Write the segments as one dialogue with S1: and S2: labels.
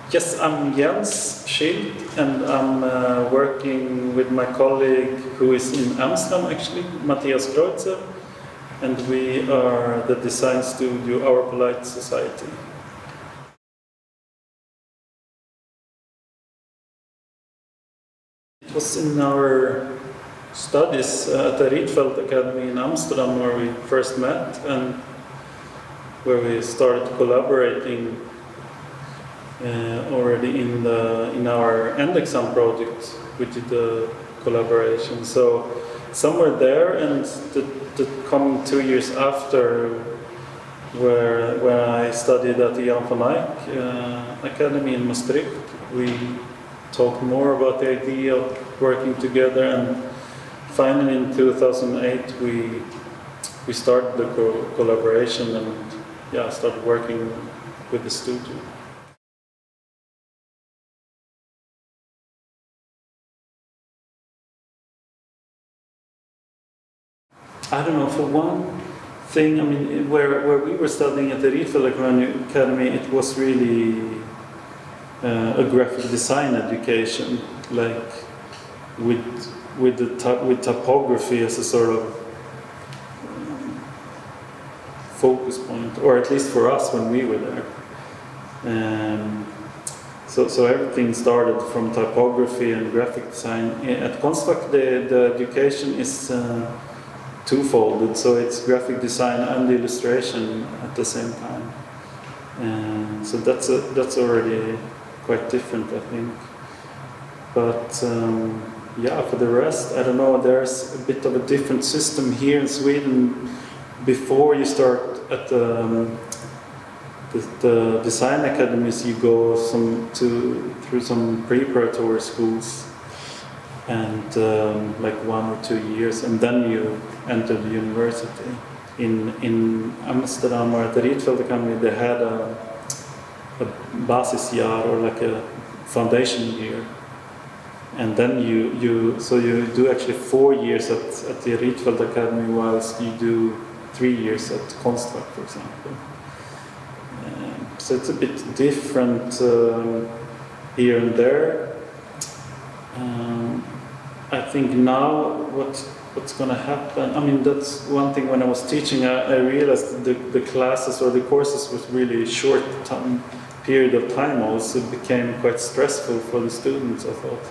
S1: Yes, I'm Jens Schildt, and I'm working with my colleague who is in Amsterdam actually, Matthias Kreutzer, and we are the design studio Our Polite Society. It was in our studies at the Rietveld Academy in Amsterdam where we first met and where we started collaborating already in our end exam project. We did the collaboration. So somewhere there, and the coming 2 years after, where I studied at the Jan van Eyck Academy in Maastricht, we talked more about the idea of working together, and finally in 2008 we started the collaboration and started working with the studio. I don't know, for one thing, I mean, where we were studying at the Rietveld Academy, it was really a graphic design education, like with typography as a sort of focus point, or at least for us when we were there. So everything started from typography and graphic design. At Konstfack, the education is two-folded, so it's graphic design and illustration at the same time. So that's already quite different, I think. But for the rest, I don't know. There's a bit of a different system here in Sweden. Before you start at the design academies, you go through some preparatory schools, and like 1 or 2 years, and then you enter the university. In Amsterdam or at the Rietveld Academy, they had a basisjaar, or like a foundation year, and then you do actually 4 years at the Rietveld Academy, whilst you do 3 years at Konstfack, for example. So it's a bit different here and there. I think now what's going to happen, I mean, that's one thing. When I was teaching, I realized the classes or the courses was really short period of time. Also, it became quite stressful for the students, I thought.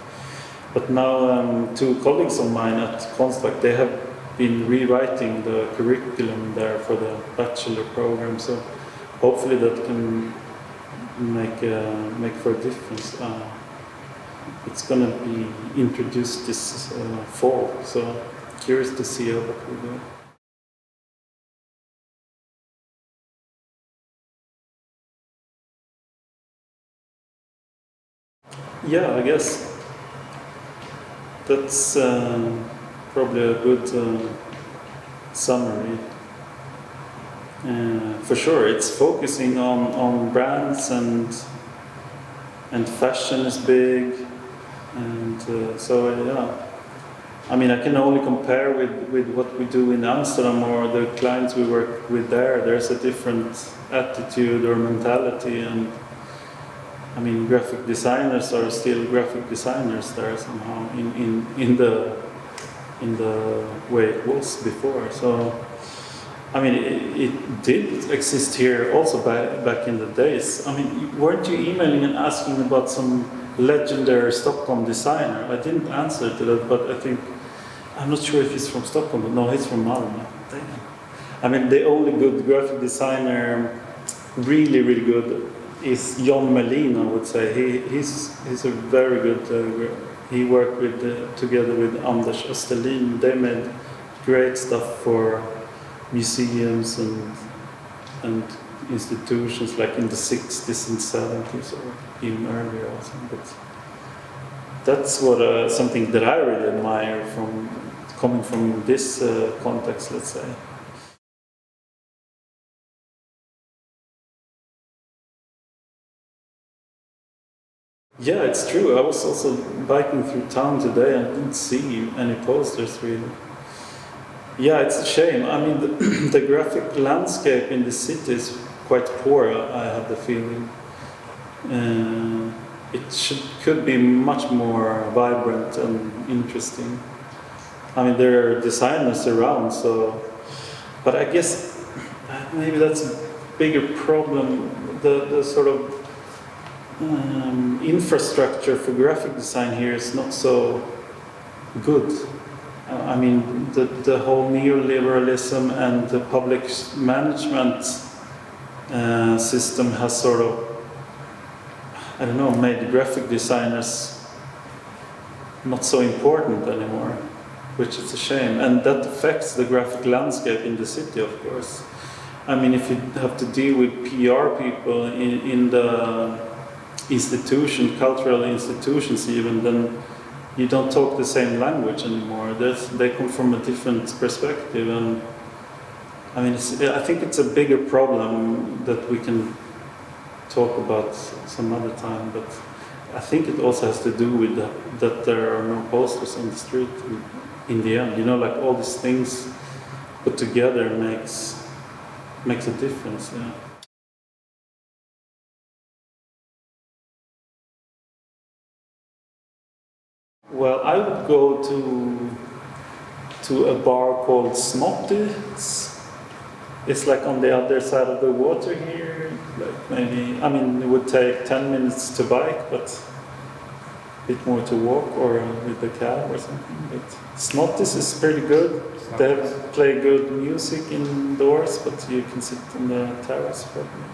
S1: But now 2 colleagues of mine at Konstfack, they have been rewriting the curriculum there for the bachelor program. So hopefully that can make for a difference. It's going to be introduced this fall, so curious to see how that will go. Yeah, I guess that's probably a good summary. For sure, it's focusing on brands, and fashion is big, and I mean, I can only compare with what we do in Amsterdam or the clients we work with there. There's a different attitude or mentality, and I mean, graphic designers are still graphic designers there somehow in the way it was before. So I mean, it did exist here also back in the days. I mean, weren't you emailing and asking about some legendary Stockholm designer? I didn't answer to that, but I think, I'm not sure if he's from Stockholm, but no, he's from Malmö. Damn. I mean, the only good graphic designer, really, really good, is John Melin, I would say. He's a very good, he worked together with Anders Österlin. They made great stuff for museums and institutions, like in the 60s and 70s, or even earlier also. But that's what something that I really admire coming from this context, let's say. Yeah, it's true. I was also biking through town today and didn't see any posters really. Yeah, it's a shame. I mean, the graphic landscape in the city is quite poor, I have the feeling. could be much more vibrant and interesting. I mean, there are designers around, so, but I guess maybe that's a bigger problem. The sort of infrastructure for graphic design here is not so good. I mean, the whole neoliberalism and the public management system has sort of, I don't know, made graphic designers not so important anymore, which is a shame. And that affects the graphic landscape in the city, of course. I mean, if you have to deal with PR people in the cultural institutions even, then you don't talk the same language anymore. They come from a different perspective, and I mean, I think it's a bigger problem that we can talk about some other time. But I think it also has to do with that there are no posters on the street in the end. You know, like all these things put together makes a difference. Yeah. Well, I would go to a bar called Slanted. It's like on the other side of the water here. Like maybe, I mean, it would take 10 minutes to bike, but a bit more to walk or with the cab or something. But Slanted is pretty good. They play good music indoors, but you can sit on the terrace probably.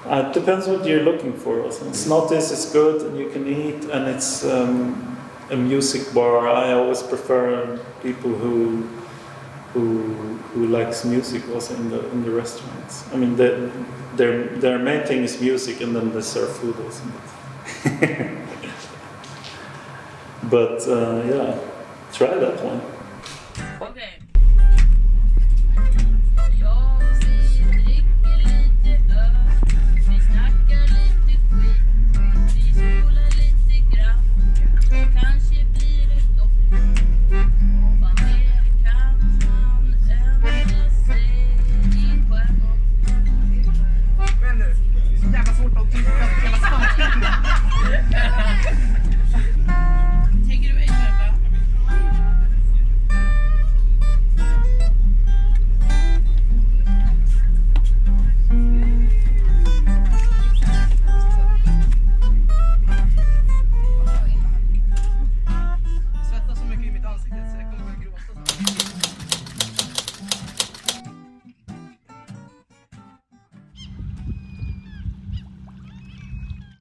S1: It depends what you're looking for. Slanted is good, and you can eat, and it's a music bar. I always prefer people who likes music also in the restaurants. I mean, their main thing is music, and then they serve food also. But yeah, try that one.
S2: Okay.